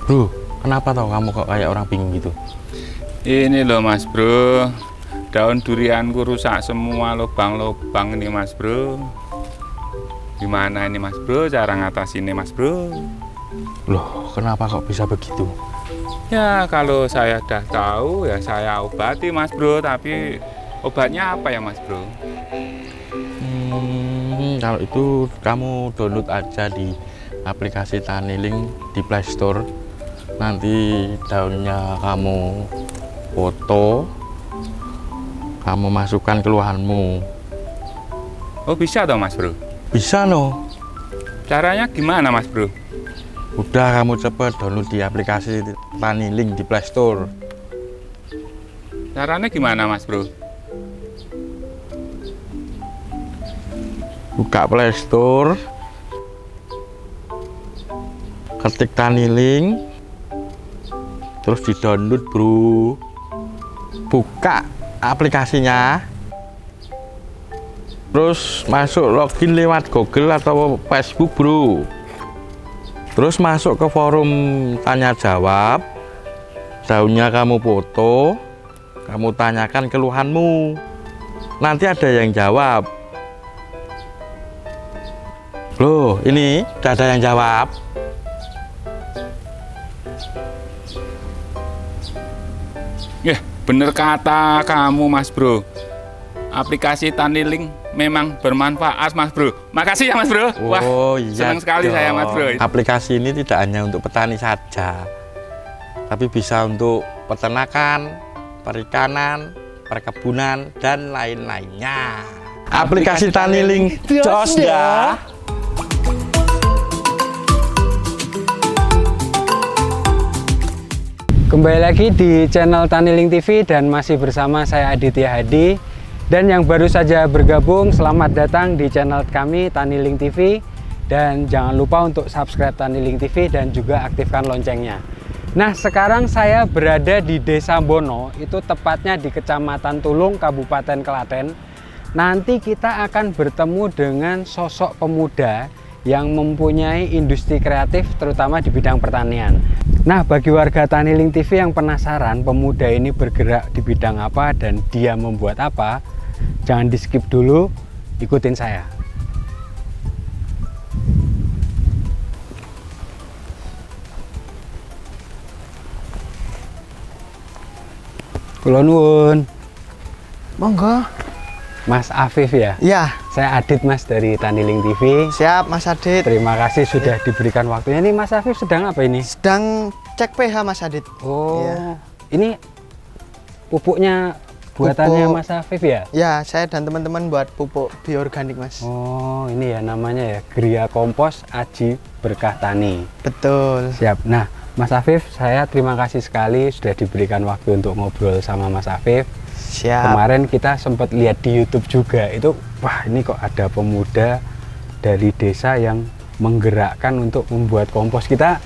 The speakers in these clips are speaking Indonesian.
Bro, kenapa tau kamu kok kayak orang bingung gitu? Ini loh Mas Bro, daun durianku rusak semua, lubang-lubang ini Mas Bro. Gimana ini Mas Bro, cara ngatasinnya Mas Bro? Loh, kenapa kok bisa begitu? Ya kalau saya udah tahu ya saya obati Mas Bro, tapi obatnya apa ya Mas Bro? Kalau itu kamu download aja di aplikasi Taniling di Play Store. Nanti daunnya kamu foto, kamu masukkan keluhanmu. Oh bisa toh Mas Bro? Bisa no. Caranya gimana Mas Bro? Udah kamu cepet download di aplikasi Taniling di Play Store. Caranya gimana Mas Bro? Buka Play Store, ketik Taniling, terus di download bro. Buka aplikasinya, terus masuk login lewat Google atau Facebook bro. Terus masuk ke forum tanya jawab, daunnya kamu foto, kamu tanyakan keluhanmu, nanti ada yang jawab. Loh, ini udah ada yang jawab. Ya bener kata kamu Mas Bro, aplikasi Taniling memang bermanfaat Mas Bro. Makasih ya Mas Bro. Wah, iya senang sekali dong. saya Mas Bro. Aplikasi ini tidak hanya untuk petani saja, tapi bisa untuk peternakan, perikanan, perkebunan, dan lain-lainnya. Aplikasi Taniling jos ya. Kembali lagi di channel Taniling TV dan masih bersama saya Aditya Hadi. Dan yang baru saja bergabung, selamat datang di channel kami Taniling TV. Dan jangan lupa untuk subscribe Taniling TV dan juga aktifkan loncengnya. Nah, sekarang saya berada di Desa Bono, itu tepatnya di Kecamatan Tulung, Kabupaten Klaten. Nanti kita akan bertemu dengan sosok pemuda yang mempunyai industri kreatif terutama di bidang pertanian. Nah, bagi warga Taniling TV yang penasaran pemuda ini bergerak di bidang apa dan dia membuat apa, jangan di skip dulu, ikutin saya. Kula nuwun. Monggo. Mas Afif ya? Iya. Saya Adit Mas dari Taniling TV. Siap Mas Adit. Terima kasih sudah diberikan waktunya. Ini Mas Afif sedang apa ini? Sedang cek pH Mas Adit. Oh, Iya. Ini pupuknya buatannya Pupuk. Mas Afif ya? Ya, saya dan teman-teman buat pupuk bioorganik Mas. Oh, ini ya namanya ya, Gria Kompos Aji Berkah Tani. Betul. Siap. Nah, Mas Afif, saya terima kasih sekali sudah diberikan waktu untuk ngobrol sama Mas Afif. Siap. Kemarin kita sempat lihat di YouTube juga, itu wah ini kok ada pemuda dari desa yang menggerakkan untuk membuat kompos. Kita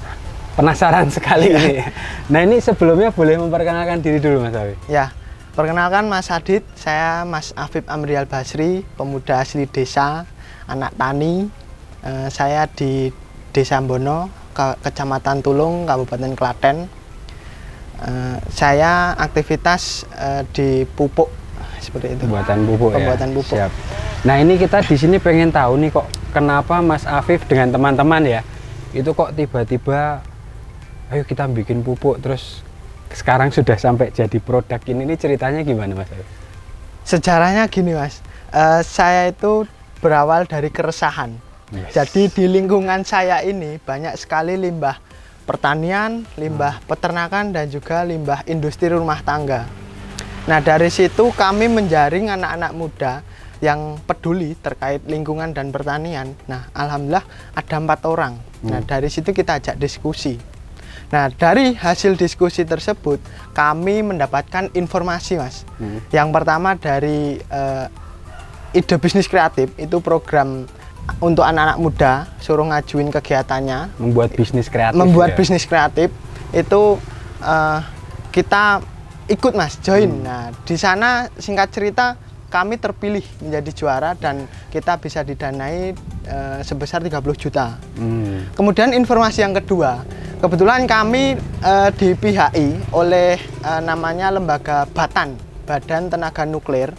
penasaran sekali ini. Nah, ini sebelumnya boleh memperkenalkan diri dulu Mas Afif. Ya, perkenalkan Mas Adit, saya Mas Afif Amrial Basri, pemuda asli desa, anak tani. Saya di Desa Bono, Kecamatan Tulung, Kabupaten Klaten. Saya aktivitas di pupuk seperti itu. Pembuatan pupuk. Pembuatan ya? pupuk. Siap. Nah, ini kita di sini pengen tahu nih kok kenapa Mas Afif dengan teman-teman ya itu kok tiba-tiba ayo kita bikin pupuk terus sekarang sudah sampai jadi produk ini ceritanya gimana Mas Afif? Sejarahnya gini Mas, saya itu berawal dari keresahan. Yes. Jadi di lingkungan saya ini banyak sekali limbah pertanian, limbah peternakan, dan juga limbah industri rumah tangga. Nah, dari situ kami menjaring anak-anak muda yang peduli terkait lingkungan dan pertanian. Nah, alhamdulillah ada 4 orang. Nah, dari situ kita ajak diskusi. Nah, dari hasil diskusi tersebut kami mendapatkan informasi Mas. Yang pertama dari ide bisnis kreatif, itu program untuk anak-anak muda, suruh ngajuin kegiatannya. Membuat bisnis kreatif. Membuat ya? bisnis kreatif itu kita ikut Mas, join. Nah, di sana singkat cerita kami terpilih menjadi juara dan kita bisa didanai sebesar 30 juta. Kemudian informasi yang kedua, kebetulan kami di-PHI oleh namanya lembaga Batan, Badan Tenaga Nuklir.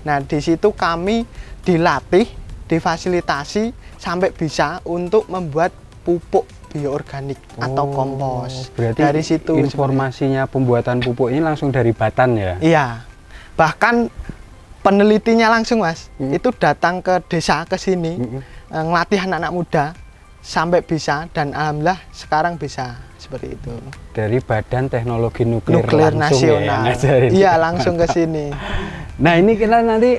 Nah, di situ kami dilatih, difasilitasi sampai bisa untuk membuat pupuk bioorganik atau kompos. Berarti dari situ informasinya pembuatan pupuk ini langsung dari Batan ya? Iya. Bahkan penelitinya langsung, Mas. Itu datang ke desa, ke sini, ngelatih anak-anak muda sampai bisa, dan alhamdulillah sekarang bisa seperti itu. Dari Badan Teknologi Nuklir Nasional. Iya, langsung ke sini. Nah, ini kita nanti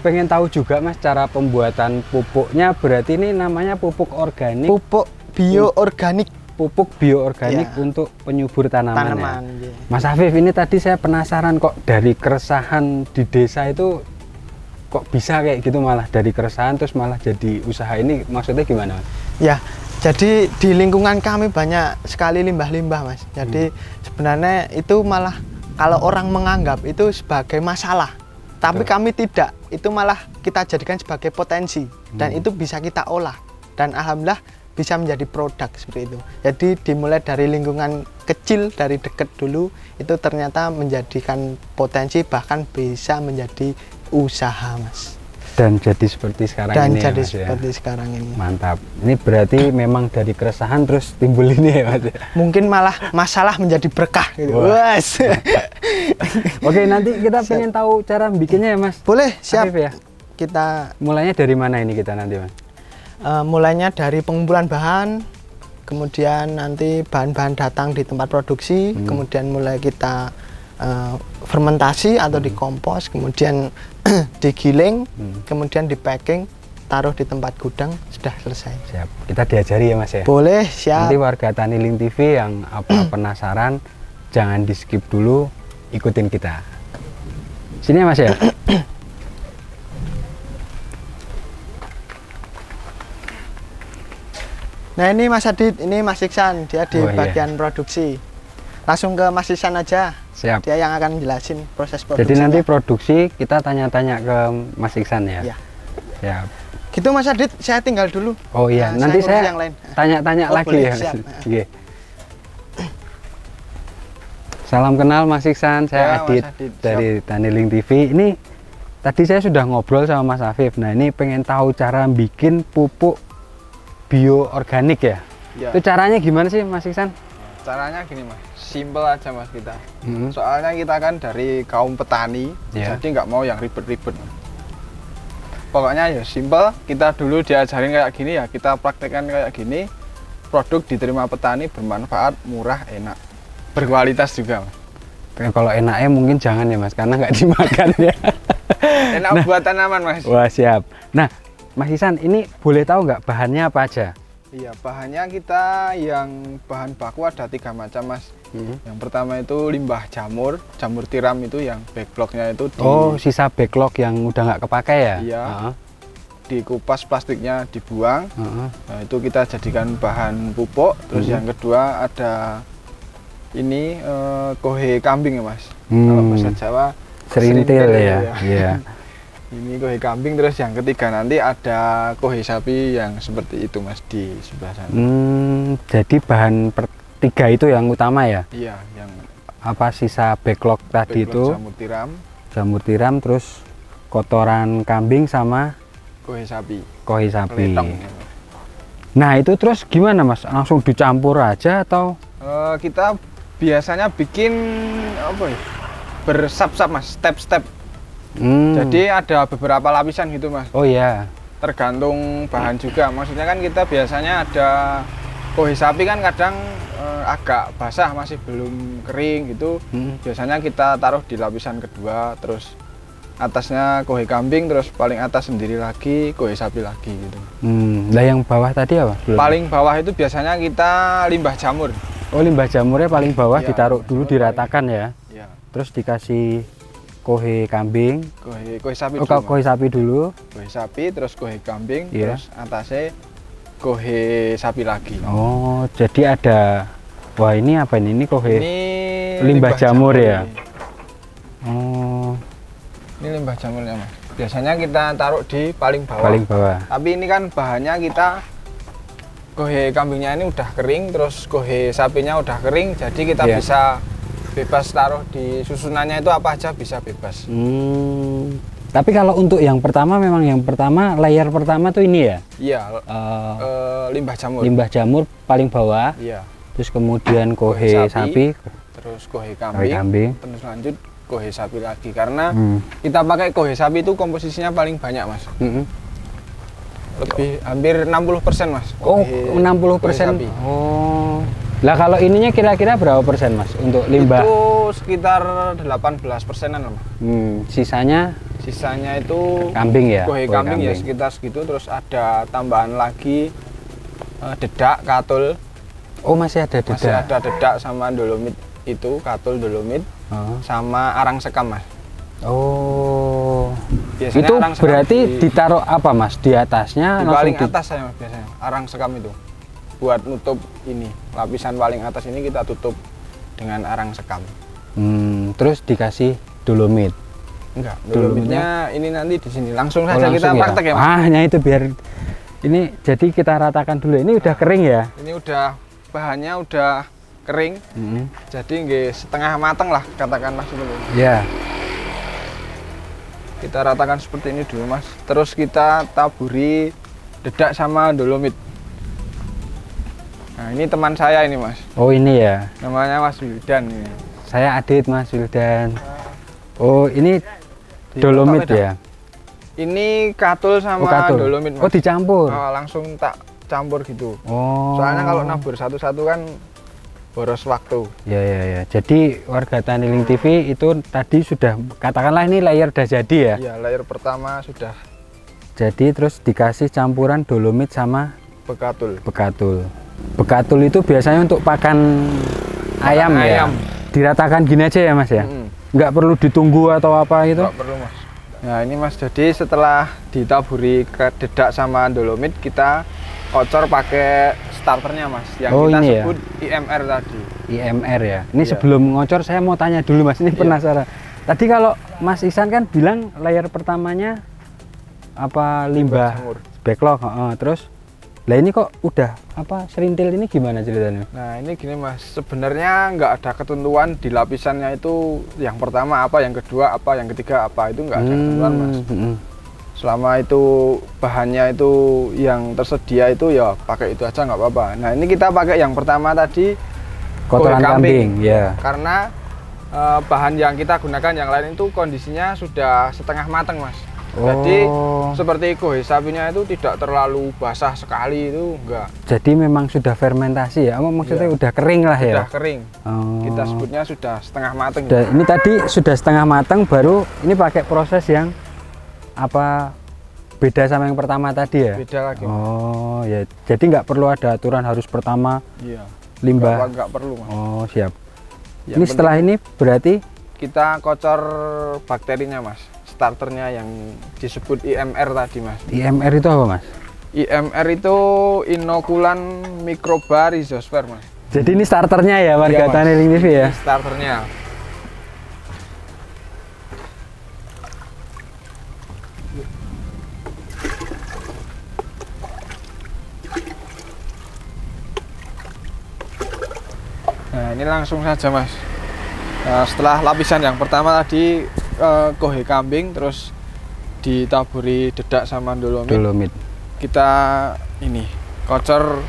pengen tahu juga, Mas, cara pembuatan pupuknya. Berarti ini namanya pupuk organik. Pupuk bioorganik. Pupuk bioorganik untuk penyubur tanaman ya. Iya. Mas Afif, ini tadi saya penasaran kok dari keresahan di desa itu kok bisa kayak gitu, malah dari keresahan terus malah jadi usaha ini, maksudnya gimana, Mas? Ya, jadi di lingkungan kami banyak sekali limbah-limbah, Mas. Jadi sebenarnya itu malah kalau orang menganggap itu sebagai masalah, tapi kami tidak. Itu malah kita jadikan sebagai potensi dan itu bisa kita olah, dan alhamdulillah bisa menjadi produk seperti itu. Jadi dimulai dari lingkungan kecil, dari dekat dulu, itu ternyata menjadikan potensi, bahkan bisa menjadi usaha, Mas. Dan jadi seperti sekarang Dan ini jadi ya, Mas, seperti ya? sekarang ini. Mantap. Ini berarti memang dari keresahan terus timbul ini ya, Mas? Mungkin malah masalah menjadi berkah gitu. Wah. Wes. Oke, nanti kita pengen tahu cara bikinnya ya, Mas? Boleh, siap. Afif, ya? Kita Mulainya dari mana ini kita nanti, Mas? mulainya dari pengumpulan bahan, kemudian nanti bahan-bahan datang di tempat produksi, kemudian mulai kita fermentasi atau dikompos, kemudian digiling, kemudian di packing, taruh di tempat gudang, sudah selesai. Siap. Kita diajari ya, Mas ya? Boleh, siap. Nanti warga Taniling TV yang penasaran, jangan di skip dulu, ikutin kita. Sini ya, Mas ya? Nah, ini Mas Adit, ini Mas Iksan, dia di Oh, iya. bagian produksi. Langsung ke Mas Iksan aja. Siap. Dia yang akan jelasin proses produksi. Jadi nanti produksi kita tanya-tanya ke Mas Iksan ya? Iya. Siap. Gitu Mas Adit, saya tinggal dulu. Oh iya, Nah, nanti ngurus saya yang lain. tanya-tanya Oh, lagi boleh, ya. siap. Oke. Salam kenal Mas Iksan, saya Ya, Mas Adit Adit, dari Taniling TV. Ini tadi saya sudah ngobrol sama Mas Afif. Nah, ini pengen tahu cara bikin pupuk bioorganik ya. Ya. Itu caranya gimana sih, Mas Iksan? Caranya gini Mas, simple aja Mas kita. Hmm. Soalnya kita kan dari kaum petani, Ya. jadi nggak mau yang ribet-ribet. Pokoknya ya simple, kita dulu diajarin kayak gini ya, kita praktekkan kayak gini. Produk diterima petani bermanfaat, murah, enak, berkualitas juga Mas. Kalau enaknya mungkin jangan ya Mas, karena nggak dimakan ya. Enak buat tanaman Mas. Wah, siap. Nah, Mas Iksan, ini boleh tahu nggak bahannya apa aja? Iya, bahannya kita yang bahan baku ada 3 macam Mas. Yang pertama itu limbah jamur, jamur tiram itu yang backlognya itu Oh, sisa backlog yang udah nggak kepakai ya? Iya. Heeh. dikupas, plastiknya dibuang. Heeh. Nah, itu kita jadikan bahan pupuk. Terus yang kedua ada ini kohe kambing ya Mas. Kalau bahasa Jawa Serintil ya. Iya. Ini kohe kambing. Terus yang ketiga nanti ada kohe sapi yang seperti itu Mas di sebelah sana. Jadi bahan tiga itu yang utama ya? Iya, yang Apa sisa backlog tadi itu? backlog jamur tiram, Jamur tiram, terus kotoran kambing sama kohe sapi, kohi sapi. peletong. Nah, itu terus gimana Mas? Langsung dicampur aja atau? Kita biasanya bikin apa ya? Bersap-sap Mas, step-step. Jadi ada beberapa lapisan gitu Mas. Oh iya. Tergantung bahan juga. Maksudnya kan kita biasanya ada kohe sapi kan kadang agak basah, masih belum kering gitu. Biasanya kita taruh di lapisan kedua, terus atasnya kohe kambing, terus paling atas sendiri lagi kohe sapi lagi gitu. Lah yang bawah tadi apa? Belum. Paling bawah itu biasanya kita limbah jamur. Oh, limbah jamurnya paling bawah Iya, ditaruh dulu, limbah jamur diratakan ya. Ya, Terus dikasih kohe kambing. kohe sapi Oh, dulu. Mas. kohe sapi dulu. Kohe sapi, terus kohe kambing, Iya. terus atasnya kohe sapi lagi. Oh, jadi ada. Wah, ini apa ini? Ini kohe. Ini limbah jamur ya? ini. Oh. Ini limbah jamurnya Mas. biasanya kita taruh di paling bawah. Paling bawah. Tapi ini kan bahannya kita kohe kambingnya ini udah kering, terus kohe sapinya udah kering, jadi kita Iya. bisa bebas taruh di susunannya itu apa aja bisa bebas. Tapi kalau untuk yang pertama memang yang pertama layer pertama tuh ini ya. Iya, limbah jamur. Limbah jamur paling bawah. Iya. Terus kemudian kohe Kohe sapi, terus kohe kohe kambing, kambing. terus lanjut kohe sapi lagi karena Hmm. kita pakai kohe sapi itu komposisinya paling banyak mas, Mm-mm. lebih hampir 60% mas. Oh, kohe- 60%. kohe sapi. Oh. Lah kalau ininya kira-kira berapa persen mas untuk limbah? Itu sekitar 18%-an lah mas. Sisanya Sisanya itu kambing ya. kohe kambing ya sekitar segitu, terus ada tambahan lagi dedak, katul, Oh masih ada masih dedak. ada dedak sama dolomit itu, katul dolomit Oh. sama arang sekam mas. Oh. Biasanya Itu arang sekam berarti di- ditaruh apa mas? Di atasnya di langsung paling atas saya mas biasanya arang sekam itu buat nutup ini lapisan paling atas ini kita tutup dengan arang sekam. Terus dikasih dolomit. Enggak, Dolomitnya? dolomitnya ini nanti di sini langsung Oh, saja kita langsung praktek ya mas. Hanya itu biar ini jadi kita ratakan dulu. Ini udah kering ya. Ini udah bahannya udah kering, jadi nggak setengah matang lah katakanlah seperti itu. Ya. Kita ratakan seperti ini dulu mas, terus kita taburi dedak sama dolomit. Nah ini teman saya ini mas, Oh ini ya. namanya Mas Wildan ini. Saya Adit Mas Wildan. Oh ini Di dolomit kota Medan. ya. Ini katul sama katul. dolomit mas. Oh dicampur. Langsung tak campur gitu. Oh. Soalnya kalau nabur satu-satu kan boros waktu. Ya ya ya. Jadi warga Taniling TV itu tadi sudah katakanlah ini layer udah jadi ya. Ya layer pertama sudah Jadi terus dikasih campuran dolomit sama bekatul. bekatul. Bekatul itu biasanya untuk pakan ayam ya. ayam. Diratakan gini aja ya Mas ya. Mm-mm. Nggak perlu ditunggu atau apa gitu. Nggak perlu mas. Nah ini mas, jadi setelah ditaburi ke dedak sama dolomit kita kocor pakai starternya mas, yang Oh, kita ini ya? sebut IMR tadi. IMR ya. Ini Iya. sebelum ngocor saya mau tanya dulu Mas, ini Iya. penasaran. Tadi kalau Mas Ihsan kan bilang layer pertamanya apa limbah jamur. backlog, terus lah ini kok udah apa serintil ini gimana ceritanya? Nah ini gini mas, sebenarnya nggak ada ketentuan di lapisannya itu yang pertama apa, yang kedua apa, yang ketiga apa, itu nggak ada ketentuan mas. Selama itu bahannya itu yang tersedia itu ya pakai itu aja nggak apa-apa. Nah ini kita pakai yang pertama tadi Kotoran kohe kambing, ya. Karena bahan yang kita gunakan yang lain itu kondisinya sudah setengah matang mas. Jadi Oh. seperti kohe sapinya itu tidak terlalu basah sekali, itu enggak. Jadi memang sudah fermentasi ya? Maksudnya Iya. udah kering lah ya? Sudah kering. Oh. Kita sebutnya sudah setengah matang. Ini tadi sudah setengah matang, baru ini pakai proses yang apa beda sama yang pertama tadi ya? Beda lagi. Oh ya, jadi nggak perlu ada aturan harus pertama Iya. limbah. Enggak perlu mas. Oh siap. Yang Ini setelah ini berarti kita kocor bakterinya mas, starternya yang disebut IMR tadi mas. IMR itu apa Mas? IMR itu inokulan mikroba rhizosfer mas. Jadi ini starternya ya warga Iya, Mas. Taniling TV ya? Ini starternya. Nah ini langsung saja mas. Nah, setelah lapisan yang pertama tadi kohe kambing, terus ditaburi dedak sama dolomit, Dolomit. kita ini kocor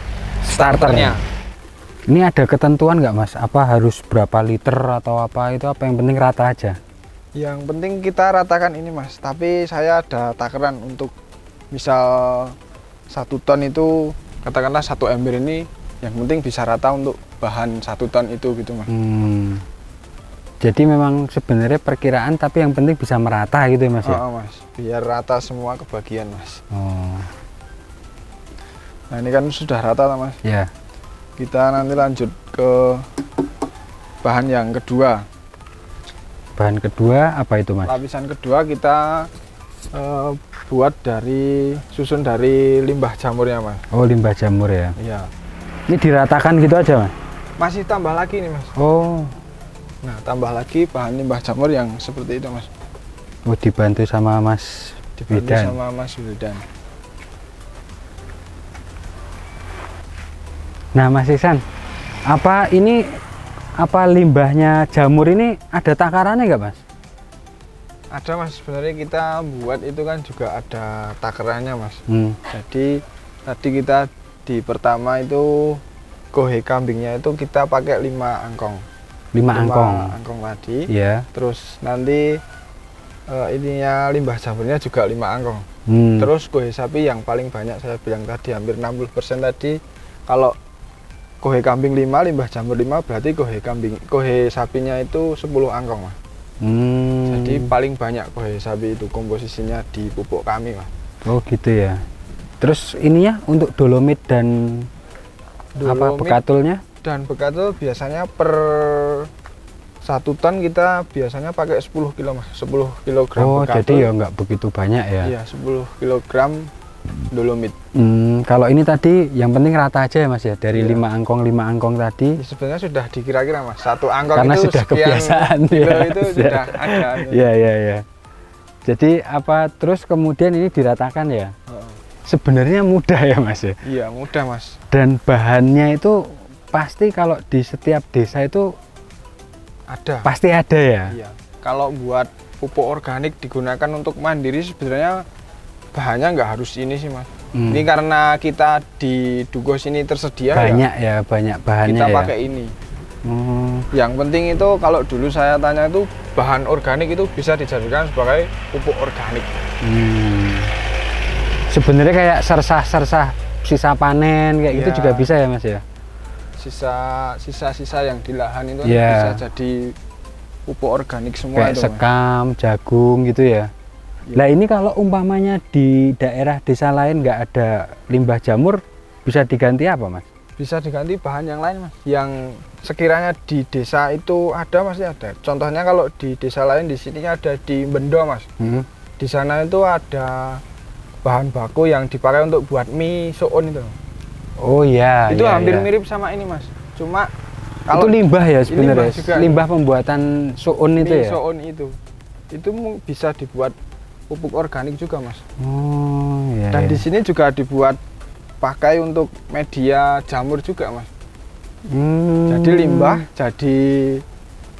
Starternya. starternya. Ini ada ketentuan nggak Mas? Apa harus berapa liter atau apa itu? Apa yang penting rata aja? Yang penting kita ratakan ini mas, tapi saya ada takaran untuk misal 1 ton itu katakanlah 1 ember ini yang penting bisa rata untuk bahan 1 ton itu gitu mas. Jadi memang sebenarnya perkiraan tapi yang penting bisa merata gitu ya Mas ya? Mas, biar rata semua kebagian mas. Oh Nah ini kan sudah rata lah mas. ya. Kita nanti lanjut ke bahan yang kedua. Bahan kedua apa itu Mas? Lapisan kedua kita buat dari susun dari limbah jamurnya mas. Oh limbah jamur ya. Iya. Ini diratakan gitu aja Mas? Masih tambah lagi nih mas. Oh Nah tambah lagi bahan limbah jamur yang seperti itu mas. Oh, dibantu sama Mas Dibantu Wildan. sama Mas Wildan. Nah, Mas Ihsan, apa limbahnya jamur ini ada takarannya nggak, Mas? Ada Mas, sebenarnya kita buat itu kan juga ada takarannya Mas. Jadi tadi kita di pertama itu gohe kambingnya itu kita pakai 5 angkong. 5 angkong. Angkong tadi. Iya. Terus nanti ininya limbah jamurnya juga 5 angkong. Terus gohe sapi yang paling banyak saya bilang tadi hampir 60% tadi. Kalau gohe kambing 5, limbah jamur 5, berarti gohe sapinya itu 10 angkong Mas. Jadi paling banyak gohe sapi itu komposisinya di pupuk kami Mas. Oh gitu ya. Terus ininya untuk dolomit dan apa bekatulnya? Dan bekatul biasanya per 1 ton kita biasanya pakai 10 kilo Mas. 10 kilogram Oh bekatul. jadi ya nggak begitu banyak ya? Iya 10 kilogram dolomit. Kalau ini tadi yang penting rata aja ya Mas ya, dari 5 angkong tadi. Ya, sebenarnya sudah dikira-kira Mas, 1 angkong Karena itu sudah sekian kebiasaan kilo ya. itu sudah ada. Iya. Jadi apa terus kemudian ini diratakan ya? Sebenarnya mudah ya Mas ya. Iya mudah Mas. Dan bahannya itu pasti kalau di setiap desa itu Ada. pasti ada ya. Iya. Kalau buat pupuk organik digunakan untuk mandiri sebenarnya bahannya nggak harus ini sih Mas. Ini karena kita di Dugo sini tersedia Banyak ya, banyak bahannya kita ya. pakai ini. Yang penting itu kalau dulu saya tanya itu bahan organik itu bisa dijadikan sebagai pupuk organik. Sebenarnya kayak sersah sisa panen kayak gitu Iya. juga bisa ya Mas ya. Sisa-sisa yang di lahan itu Iya. bisa jadi pupuk organik semua Kayak itu Mas. sekam, jagung gitu ya. Nah ini kalau umpamanya di daerah desa lain nggak ada limbah jamur, bisa diganti apa Mas? Bisa diganti bahan yang lain Mas. Yang sekiranya di desa itu ada masih ada. Contohnya kalau di desa lain di sini ada di Bendo Mas. Di sana itu ada bahan baku yang dipakai untuk buat mie soun itu. Oh iya. Itu iya, hampir iya. mirip sama ini Mas. Cuma Itu limbah ya sebenarnya. limbah juga. Limbah pembuatan suun itu mie ya. soun itu bisa dibuat pupuk organik juga Mas. Oh iya. Dan iya. di sini juga dibuat pakai untuk media jamur juga Mas. Jadi limbah jadi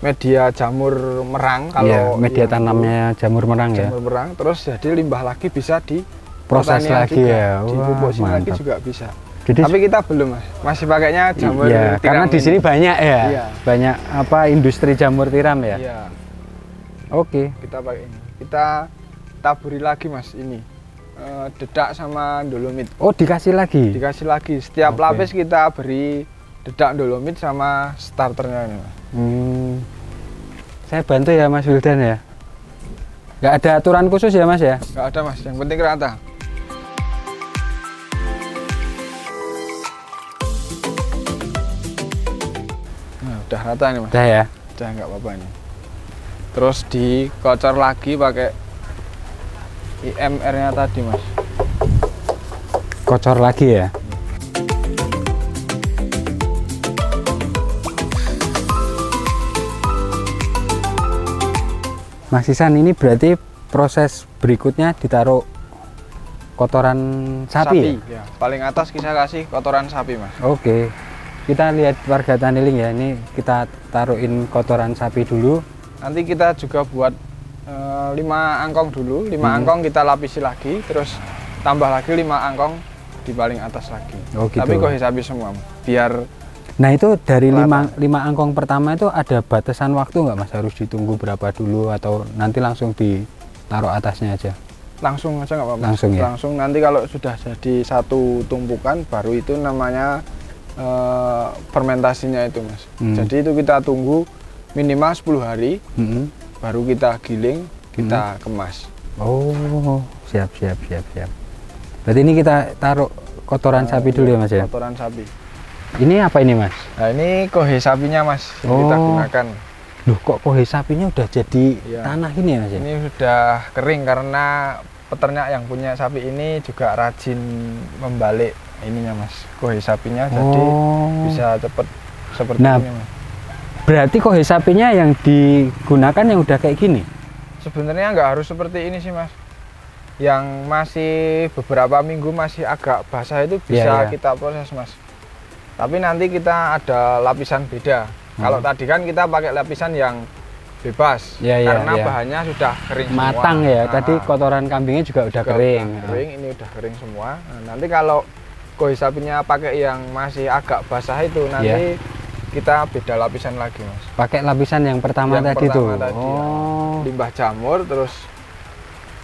media jamur merang kalau Iya, media yang tanamnya jamur merang ya. jamur merang, terus jadi limbah lagi bisa di Proses pertanian lagi juga. ya. Di Wah, pupuk sini lagi mantap. juga bisa. Jadi Tapi kita belum Mas, masih pakainya jamur iya, tiram karena di ini. sini banyak ya. Iya. Banyak apa industri jamur tiram ya. Iya, Oke. kita pakai ini. Kita taburi lagi Mas ini. Dedak sama dolomit. Oh, dikasih lagi. Dikasih lagi. Setiap Oke. lapis kita beri dedak dolomit sama starternya ini Mas. Saya bantu ya Mas Wildan ya. Nggak ada aturan khusus ya Mas ya. Nggak ada Mas, yang penting rata. Nah, udah rata nih Mas. Udah ya. Udah nggak apa-apa nih. Terus dikocor lagi pakai IMR-nya tadi Mas. Kocor lagi ya. Mas Ihsan, ini berarti proses berikutnya ditaruh kotoran sapi ya? Ya. Paling atas kita kasih kotoran sapi Mas. Oke. Kita lihat warga Taniling ya, ini kita taruhin kotoran sapi dulu. Nanti kita juga buat 5 angkong dulu. 5 angkong kita lapisi lagi, terus tambah lagi 5 angkong di paling atas lagi. Oh, gitu. Tapi kohe sapi semua, biar Nah itu dari Rata. 5 angkong pertama itu ada batasan waktu nggak Mas? Harus ditunggu berapa dulu atau nanti langsung ditaruh atasnya aja? langsung aja nggak apa-apa. Langsung ya? Langsung nanti kalau sudah jadi satu tumpukan, baru itu namanya fermentasinya itu Mas. Jadi itu kita tunggu minimal 10 hari, baru kita giling, kita kemas. Oh, siap. Berarti ini kita taruh kotoran sapi dulu ya Mas ya? Kotoran sapi. Ini apa ini Mas? Nah ini kohe sapinya Mas, yang kita Oh. gunakan. Loh kok kohe sapinya udah jadi Iya. tanah ini ya Mas ya? Ini sudah kering karena peternak yang punya sapi ini juga rajin membalik ininya Mas, kohe sapinya, jadi bisa cepet seperti Nah, ini Mas. Berarti kohe sapinya yang digunakan yang udah kayak gini? Sebenarnya nggak harus seperti ini sih mas. Yang masih beberapa minggu masih agak basah itu bisa Iya. kita proses mas. Tapi nanti kita ada lapisan beda. Kalau tadi kan kita pakai lapisan yang bebas, Iya, iya, karena iya. bahannya sudah kering Matang semua. ya. Nah, Tadi kotoran kambingnya juga udah kering. udah kering, ini udah kering semua. Nah, nanti kalau koi sapinya pakai yang masih agak basah itu nanti kita beda lapisan lagi mas. Pakai lapisan yang pertama Yang tadi pertama tuh. tadi, ya. Oh. Limbah jamur, terus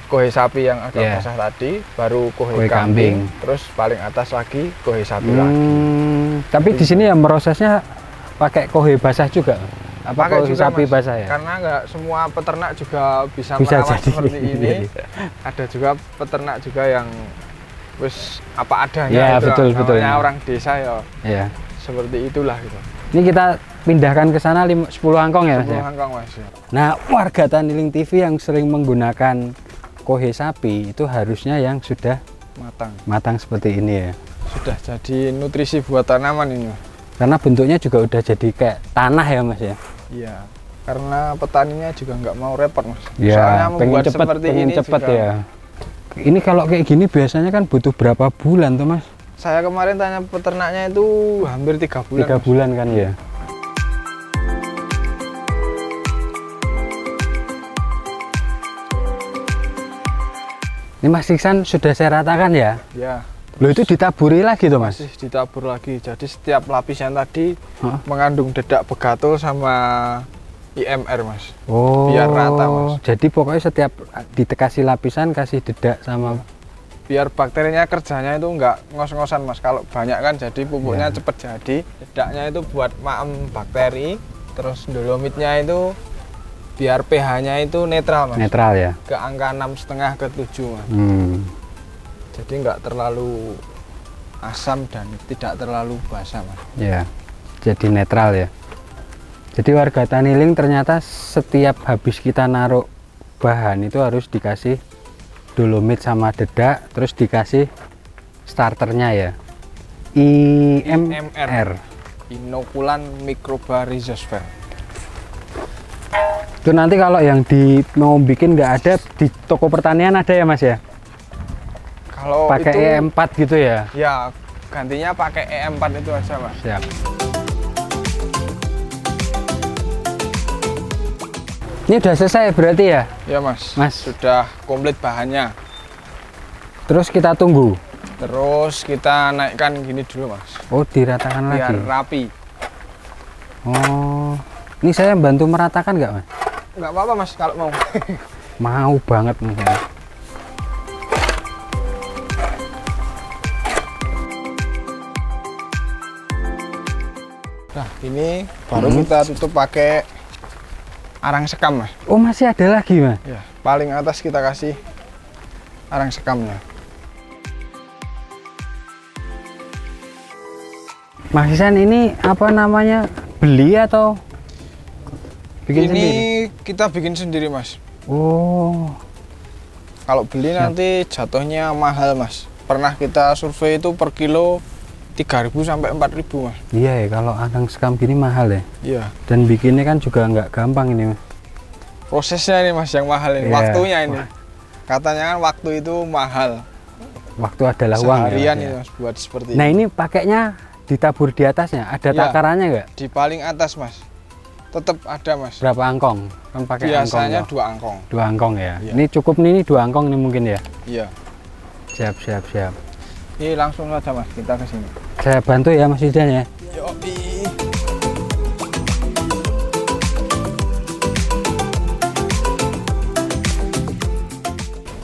koi sapi yang agak Iya. basah tadi, baru Koi koi kambing. kambing, terus paling atas lagi koi sapi lagi. Tapi di sini ya prosesnya pakai kohe basah juga. Apa Pakai kohe juga, sapi Mas. basah ya? Karena nggak semua peternak juga bisa Bisa merawat jadi. seperti ini. Iya. Ada juga peternak juga yang wis apa adanya. Iya, gitu. betul, betul. Namanya orang desa ya Iya. seperti itulah gitu. Ini kita pindahkan ke sana 10 angkong ya, Mas ya? 10 angkong mas. Ya. Nah, warga Taniling TV yang sering menggunakan kohe sapi itu harusnya yang sudah Matang. matang seperti ini ya. Sudah jadi nutrisi buat tanaman ini. Mas. Karena bentuknya juga udah jadi kayak tanah ya, Mas ya. Iya. Karena petaninya juga nggak mau repot mas. Ya, Soalnya pengen membuat cepet, seperti pengen ini cepet juga. ya. Ini kalau kayak gini biasanya kan butuh berapa bulan tuh, Mas? Saya kemarin tanya peternaknya itu hampir 3 bulan. 3 Mas. bulan kan ya. Ini Mas Iksan sudah saya ratakan ya. Ya. Loh itu ditaburi lagi tuh Mas? Masih ditabur lagi. Jadi setiap lapisan tadi Hah? mengandung dedak begatul sama IMR mas. Oh. Biar rata, Mas. Jadi pokoknya setiap dikasih lapisan kasih dedak sama. Biar bakterinya kerjanya itu nggak ngos-ngosan mas. Kalau banyak kan jadi pupuknya Ya. cepet jadi. Dedaknya itu buat maem bakteri. Terus dolomitnya itu biar pH-nya itu netral mas. Netral ya. Ke angka 6,5 ke 7 mas. Jadi nggak terlalu asam dan tidak terlalu basah mas. Ya. Jadi netral ya. Jadi warga Taniling ternyata setiap habis kita naruh bahan itu harus dikasih dolomit sama dedak, terus dikasih starternya ya. IMR. Inokulan mikroba rhizosfer. Itu nanti kalau yang mau bikin nggak ada di toko pertanian ada ya Mas ya? Kalau Pakai itu E4 gitu ya? ya gantinya pakai E4 itu aja mas. Siap. Ini udah selesai berarti ya? Ya mas. Mas. Sudah komplit bahannya. Terus kita tunggu. Terus kita naikkan gini dulu mas. Oh, diratakan Biar lagi. rapi. Oh, ini saya bantu meratakan nggak Mas? Nggak apa-apa mas kalau mau. Mau banget Mas. Nah ini baru kita tutup pakai arang sekam mas. Oh, masih ada lagi Mas? Ya paling atas kita kasih arang sekamnya. Mas Isan ini apa namanya? Beli atau bikin Ini sendiri? kita bikin sendiri mas. Oh, Kalau beli nanti jatuhnya mahal mas. Pernah kita survei itu per kilo 3.000 sampai 4.000 mas. iya ya kalau arang sekam gini mahal ya. Iya. Dan bikinnya kan juga nggak gampang ini Mas. Prosesnya ini mas yang mahal ini. Iya. Waktunya ini. Katanya kan waktu itu mahal. Waktu adalah uang ya, Seharian Mas, itu ya. mas buat seperti Nah ini. ini pakainya ditabur di atasnya. Ada Ya. takarannya nggak? Di paling atas mas. Tetap ada mas. Berapa angkong? Kan pakai Biasanya angkong. 2 angkong. 2 angkong ya. Iya. Ini cukup nih, ini 2 angkong nih mungkin ya. Iya. Siap, siap, siap. Ini langsung saja mas kita ke sini. Saya bantu ya Mas Idan ya. Yoi.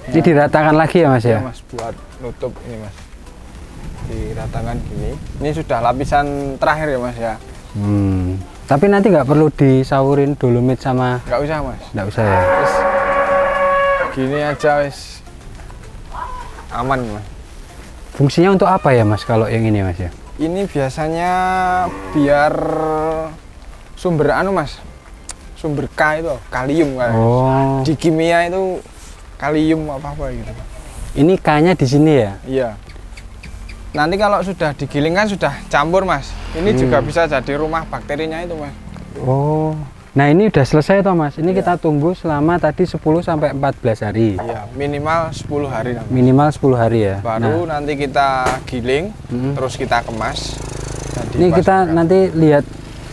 Ini diratakan lagi ya Mas Ya ya. mas buat nutup ini mas. Diratakan gini. Ini sudah lapisan terakhir ya mas ya. Tapi nanti nggak perlu disaurin dolomit sama, Nggak usah mas. nggak usah ya. Wis gini aja wis aman mas. Fungsinya untuk apa ya Mas kalau yang ini Mas ya? Ini biasanya biar sumber anu mas, sumber K itu kalium kan. Oh, Di kimia itu kalium apa gitu. ini K-nya di sini ya. Iya. Nanti kalau sudah digiling kan sudah campur mas. Ini juga bisa jadi rumah bakterinya itu mas. Oh, Nah ini udah selesai toh Mas. Ini Iya. kita tunggu selama tadi 10 sampai 14 hari. Iya, minimal 10 hari namanya. Minimal 10 hari ya. Baru Nah, nanti kita giling, Mm. terus kita kemas. dan ini kita dipasarkan. nanti lihat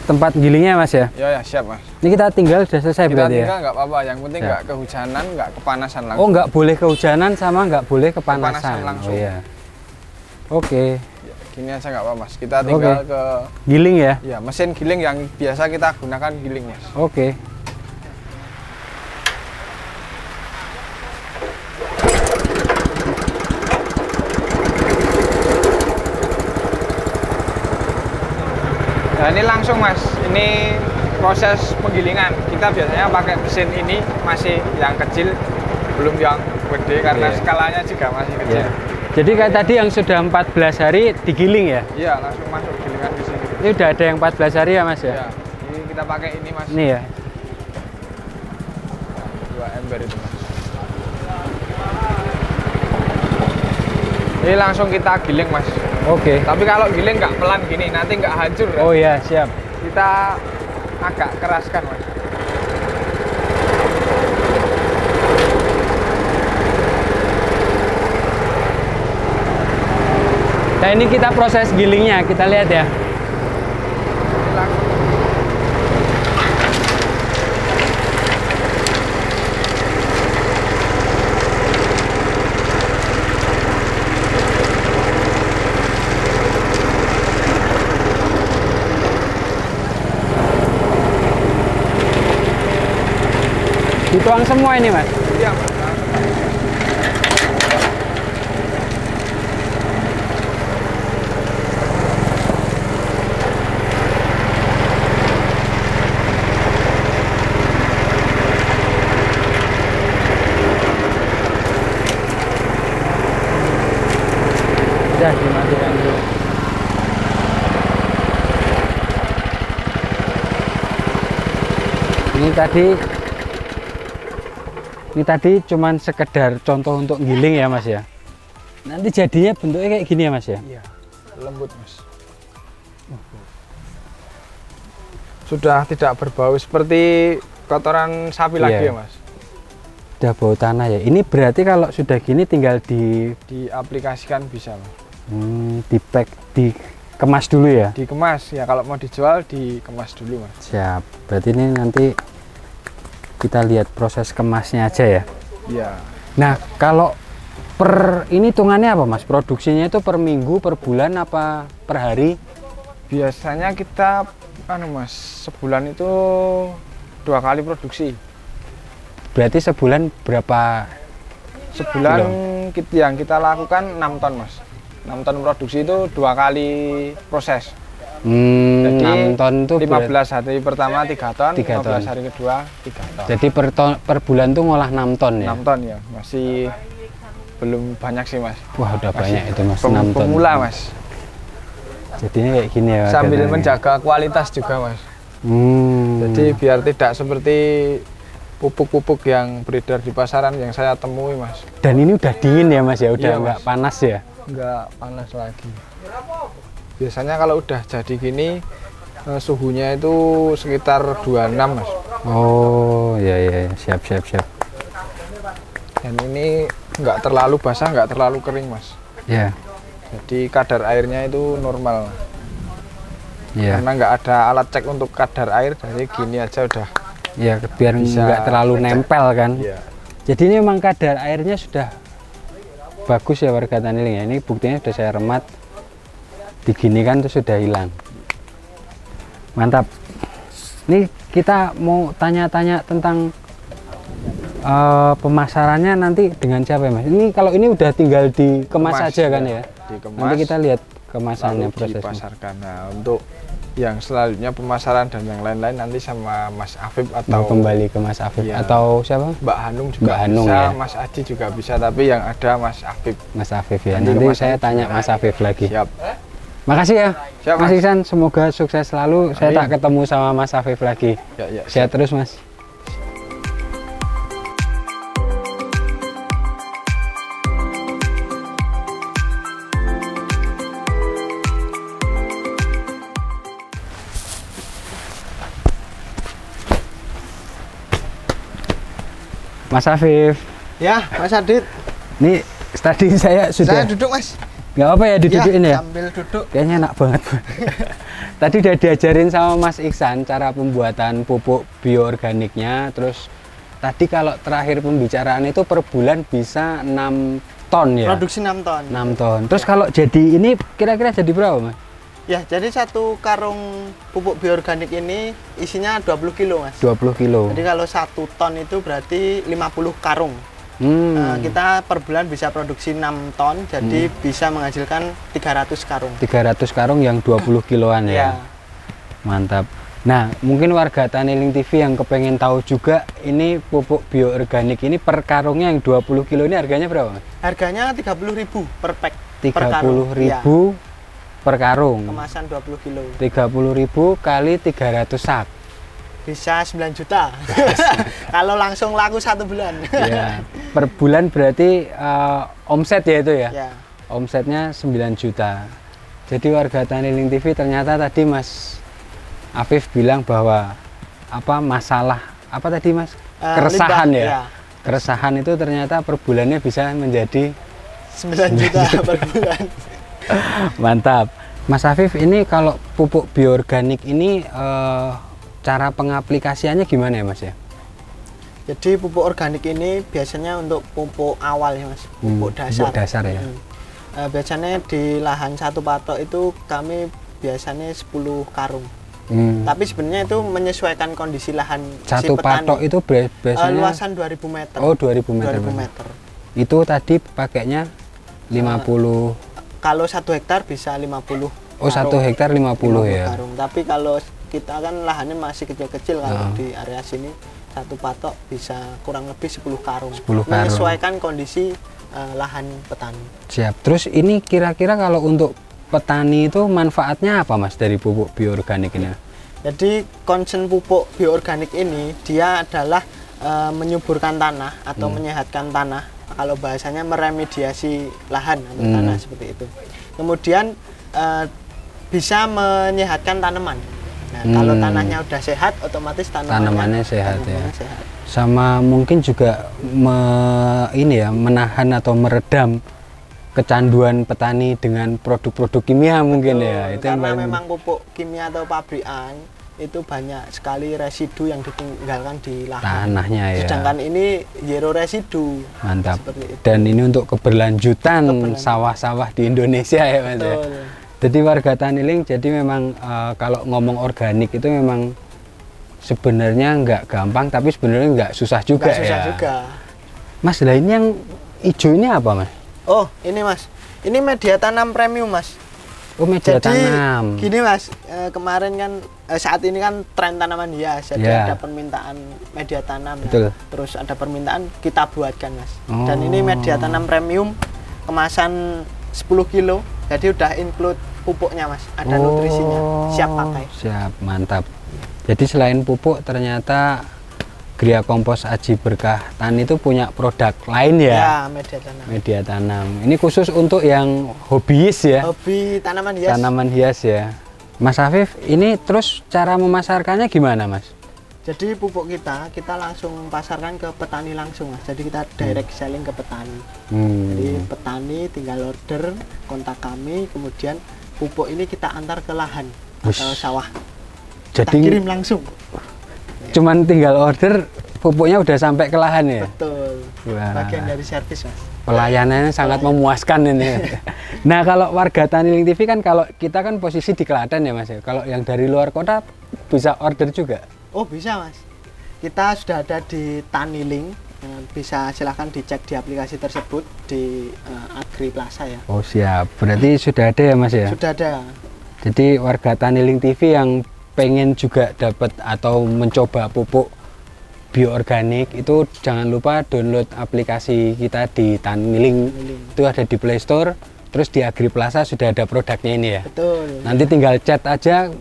tempat gilingnya Mas ya. Ya, ya siap Mas. Ini kita tinggal sudah selesai Kita berarti ya. tinggal nggak apa-apa, yang penting Siap. nggak kehujanan, nggak kepanasan Oh langsung. nggak boleh kehujanan sama nggak boleh kepanasan. Kepanasan langsung. Oh iya. Oke. Ya, gini aja nggak apa-apa Mas. Kita tinggal Oke. ke Giling ya. ya mesin giling yang biasa kita gunakan giling Mas. Oke. Nah ini langsung Mas, ini proses penggilingan. Kita biasanya pakai mesin ini masih yang kecil, belum yang gede karena Iya. skalanya juga masih kecil. Ya. Jadi kayak tadi yang sudah 14 hari digiling ya. Iya, langsung masuk gilingan di sini. Ini udah ada yang 14 hari ya Mas ya. Ya, ini kita pakai ini Mas. Ini ya. 2 ember itu Mas. Ini langsung kita giling Mas. Oke. Tapi kalau giling nggak pelan gini, nanti nggak hancur. Oh iya, siap. Kita agak keraskan Mas. Nah ini kita proses gilingnya, kita lihat ya. Ini langsung Dituang semua ini Mas. iya Mas. Langsung. Udah dimatikan dulu. Ini tadi cuman sekedar contoh untuk giling ya Mas ya. Nanti jadinya bentuknya kayak gini ya Mas ya. Iya, lembut Mas. Sudah tidak berbau seperti kotoran sapi Iya. lagi ya Mas. Udah bau tanah ya. Ini berarti kalau sudah gini tinggal Diaplikasikan bisa Mas. di-pack, dikemas dulu ya. Dikemas ya, kalau mau dijual dikemas dulu Mas. Siap. Berarti ini nanti kita lihat proses kemasnya aja ya. Iya. Nah, kalau per ini hitungannya apa Mas? Produksinya itu per minggu, per bulan apa per hari? Biasanya kita Mas, sebulan itu 2 kali produksi. Berarti sebulan berapa? Sebulan yang kita lakukan 6 ton Mas. 6 ton produksi itu 2 kali proses. Jadi 6 ton itu 15 hari pertama 3 ton, 3 ton. 15 hari kedua 3 ton. Jadi per bulan tuh ngolah 6 ton ya? 6 ton ya, masih belum banyak sih Mas. Wah udah Masih banyak itu Mas, 6 ton. pemula Mas. Jadinya kayak gini ya. Sambil katanya. menjaga kualitas juga Mas. Jadi biar tidak seperti pupuk-pupuk yang beredar di pasaran yang saya temui Mas. Dan ini udah dingin ya Mas ya, udah Iya, nggak Mas. panas ya? Nggak panas lagi. Biasanya kalau udah jadi gini suhunya itu sekitar 26 Mas. Oh iya iya siap. Dan ini nggak terlalu basah, nggak terlalu kering Mas. Ya, Jadi kadar airnya itu normal. ya, Karena nggak ada alat cek untuk kadar air, jadi gini aja udah. ya biar Bisa nggak terlalu ngecek. nempel kan. Iya. Jadi ini memang kadar airnya sudah bagus ya warga Taniling ya. Ini buktinya sudah saya remat, diginikan terus sudah hilang. Mantap. Ini kita mau tanya-tanya tentang pemasarannya nanti dengan siapa ya Mas? Ini kalau ini udah tinggal dikemas Kemas, aja kan ya. ya? Dikemas, Nanti kita lihat kemasannya lalu prosesnya. dipasarkan. Nah, untuk yang selanjutnya pemasaran dan yang lain-lain nanti sama Mas Afif atau Mau kembali ke Mas Afif Iya. atau siapa? Mbak Hanung juga Mbak Hanung, bisa, ya. Mas Adi juga bisa, tapi yang ada Mas Afif. Mas Afif ya. Nanti Nanti ke Mas saya Afif tanya juga. Mas Afif lagi. Siap. Makasih ya. Siap, Mas Mas. Iksan, semoga sukses selalu. Saya Amin. tak ketemu sama Mas Afif lagi. Ya, Sehat terus Mas. Mas Afif, Ya, Mas Adit. ini tadi saya Saya sudah duduk, Mas. nggak apa ya didudukin ya? Sambil duduk. Kayaknya enak banget. Tadi udah diajarin sama Mas Iksan cara pembuatan pupuk bioorganiknya. Terus tadi kalau terakhir pembicaraan itu per bulan bisa 6 ton ya? Produksi 6 ton. 6 ton. Terus kalau jadi ini kira-kira jadi berapa, Mas? Ya, jadi satu karung pupuk bioorganik ini isinya 20 kilo, Mas. 20 kilo. Jadi kalau 1 ton itu berarti 50 karung. Kita per bulan bisa produksi 6 ton, jadi bisa menghasilkan 300 karung. 300 karung yang 20 kiloan ya. Ya. Mantap. Nah, mungkin warga Taniling TV yang kepengen tahu juga ini pupuk bioorganik ini per karungnya yang 20 kilo ini harganya berapa, Mas? Harganya 30.000 per pack. Per karung. 30.000 Ya, per karung. kemasan 20 kilo. 30.000 kali 300 sak. Bisa 9 juta. Kalau langsung laku 1 bulan. Ya. Per bulan berarti omset ya itu ya? Ya. Omsetnya 9 juta. Jadi warga Taniling TV ternyata tadi Mas Afif bilang bahwa masalah apa tadi Mas? Keresahan limbah, ya? ya. Keresahan itu ternyata per bulannya bisa menjadi 9 juta per bulan. mantap. Mas Afif, ini kalau pupuk bioorganik ini cara pengaplikasiannya gimana ya Mas ya? Jadi pupuk organik ini biasanya untuk pupuk awal ya Mas, pupuk dasar. Pupuk dasar ya. Biasanya di lahan 1 patok itu kami biasanya 10 karung. Tapi sebenarnya itu menyesuaikan kondisi lahan si 1 petani. patok itu biasanya Luasan 2000 meter. Oh, 2000 meter. 2000 meter. Itu tadi pakainya 50. Kalau 1 hektar bisa 50. Oh, 1 hektar 50 ya. Karung. Tapi kalau kita kan lahannya masih kecil-kecil, kalau di area sini 1 patok bisa kurang lebih 10 karung. 10 karung. Menyesuaikan kondisi lahan petani. Siap. Terus ini kira-kira kalau untuk petani itu manfaatnya apa Mas dari pupuk bioorganik ini? Jadi concern pupuk bioorganik ini dia adalah menyuburkan tanah atau menyehatkan tanah. Kalau bahasanya meremediasi lahan atau tanah seperti itu. Kemudian bisa menyehatkan tanaman. Nah, kalau tanahnya udah sehat, otomatis tanamannya sehat ya. Sehat. Sama mungkin juga menahan atau meredam kecanduan petani dengan produk-produk kimia mungkin. Betul, ya. Itu yang karena paling memang pupuk kimia atau pabrikan itu banyak sekali residu yang ditinggalkan di lahan. tanahnya ya. Sedangkan ini zero residu. Mantap. Seperti itu. Dan ini untuk keberlanjutan sawah-sawah di Indonesia ya Mas ya. Betul. Jadi warga Taniling, jadi memang kalau ngomong organik itu memang sebenarnya nggak gampang, tapi sebenarnya nggak susah juga. Nggak susah ya. juga. Mas, lah ini yang hijau ini apa Mas? Oh, ini Mas. Ini media tanam premium, Mas. Oh, media Jadi tanam. gini Mas, kemarin kan saat ini kan tren tanaman hias, jadi Ya. ada permintaan media tanam. Betul. Terus ada permintaan kita buatkan Mas. Oh. Dan ini media tanam premium kemasan 10 kilo, jadi udah include pupuknya Mas, ada nutrisinya, siap pakai. Siap, mantap. Jadi selain pupuk ternyata Gria Kompos Aji Berkah Tani itu punya produk lain ya? Ya, media tanam. Media tanam. Ini khusus untuk yang hobiis ya? Hobi tanaman hias. Tanaman hias ya. Mas Afif, ini terus cara memasarkannya gimana Mas? Jadi pupuk kita langsung pasarkan ke petani langsung Mas. Jadi kita direct selling ke petani. Jadi petani tinggal order, kontak kami, kemudian pupuk ini kita antar ke lahan atau sawah. Kita Jadi kirim langsung. cuman tinggal order, pupuknya udah sampai ke lahan ya? Betul. Wah. Bagian dari servis Mas. Pelayanannya sangat memuaskan ini. Nah, kalau warga Taniling TV kan, kalau kita kan posisi di Klaten ya Mas ya. Kalau yang dari luar kota bisa order juga? Oh bisa Mas. Kita sudah ada di Taniling. Bisa silahkan dicek di aplikasi tersebut di Agri Plaza ya. Oh siap. Berarti sudah ada ya Mas ya? Sudah ada. Jadi warga Taniling TV yang pengen juga dapat atau mencoba pupuk bioorganik itu jangan lupa download aplikasi kita di Taniling. Itu ada di Play Store. Terus di Agri Plaza sudah ada produknya ini ya. Betul. Nanti tinggal chat aja,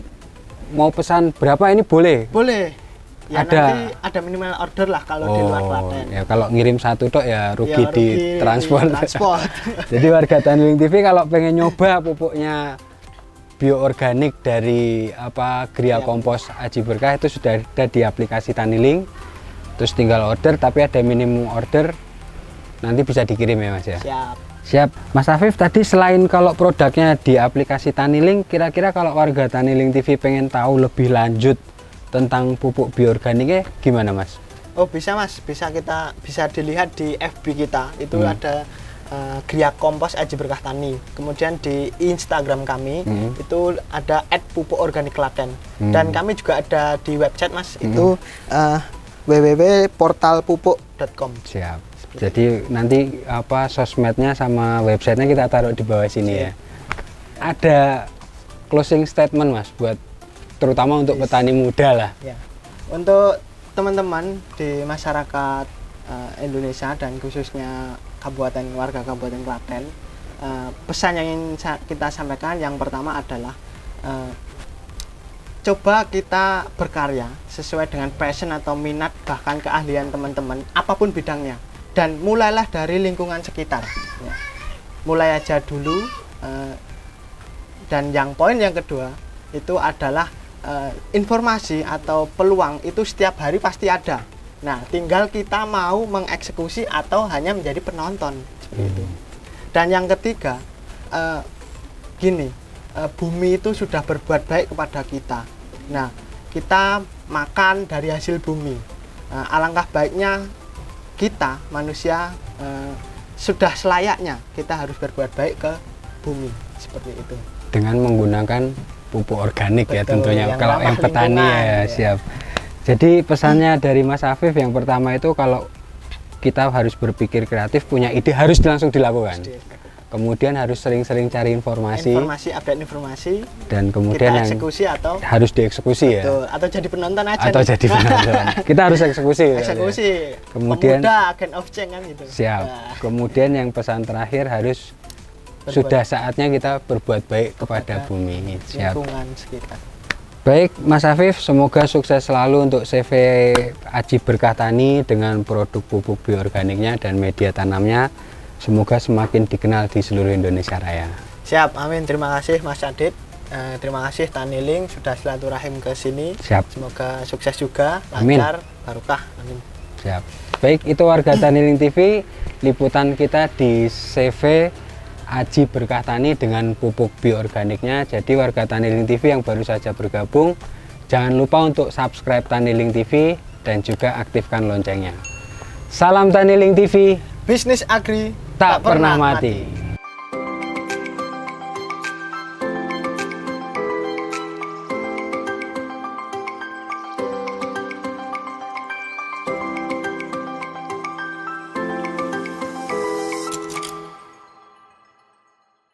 mau pesan berapa ini boleh? Boleh. Ya Ada. nanti ada minimal order lah kalau di luar Klaten. Ya kalau ngirim satu tok ya rugi, Ya, di rugi transport. di transport. Jadi warga Taniling TV kalau pengen nyoba pupuknya bioorganik dari Gria Kompos Aji Berkah itu sudah ada di aplikasi Taniling. terus tinggal order, tapi ada minimum order, nanti bisa dikirim ya Mas ya. Siap. Siap. Mas Afif, tadi selain kalau produknya di aplikasi Tanilink, kira-kira kalau warga Tanilink TV pengen tahu lebih lanjut tentang pupuk bioorganiknya gimana Mas? Oh bisa Mas, bisa dilihat di FB kita. Itu ada Gria Kompos Aji Berkah Tani. Kemudian di Instagram kami itu ada @pupuk_organik_klaten. Dan kami juga ada di website Mas, itu www.portalpupuk.com. Siap. Jadi nanti apa sosmednya sama websitenya kita taruh di bawah sini ya. Ada closing statement Mas buat terutama untuk petani muda lah. Ya. Untuk teman-teman di masyarakat Indonesia dan khususnya warga Kabupaten Klaten, pesan yang ingin kita sampaikan yang pertama adalah coba kita berkarya sesuai dengan passion atau minat bahkan keahlian teman-teman apapun bidangnya, dan mulailah dari lingkungan sekitar ya. Mulai aja dulu, dan poin yang kedua itu adalah informasi atau peluang itu setiap hari pasti ada. Nah, tinggal kita mau mengeksekusi atau hanya menjadi penonton seperti itu. Dan yang ketiga, bumi itu sudah berbuat baik kepada kita. Nah, kita makan dari hasil bumi. Alangkah baiknya kita manusia sudah selayaknya kita harus berbuat baik ke bumi seperti itu. Dengan menggunakan pupuk organik. Betul, ya tentunya kalau yang petani ya siap. Jadi pesannya dari Mas Afif yang pertama itu kalau kita harus berpikir kreatif, punya ide harus langsung dilakukan. Kemudian harus sering-sering cari informasi, update informasi, dan kemudian kita eksekusi atau harus dieksekusi ya. Atau jadi penonton aja. Atau jadi penonton. Kita harus eksekusi. Eksekusi. Ya. Kemudian pemuda, agent of change kan gitu. Siap. Nah. Kemudian yang pesan terakhir harus sudah saatnya kita berbuat baik kepada bumi. Siap. Lingkungan sekitar. Baik Mas Afif, semoga sukses selalu untuk CV Aji Berkah Tani dengan produk pupuk bioorganiknya dan media tanamnya. Semoga semakin dikenal di seluruh Indonesia Raya. Siap, amin. Terima kasih Mas Adit. Terima kasih Tanilink sudah silaturahim ke sini. Siap. Semoga sukses juga, lancar, barokah. Amin. Siap. Baik, itu warga Tanilink TV, liputan kita di CV Aji Berkah Tani dengan pupuk bioorganiknya. Jadi warga Tanilink TV yang baru saja bergabung, jangan lupa untuk subscribe Tanilink TV dan juga aktifkan loncengnya. Salam Tanilink TV, bisnis agri tak pernah mati.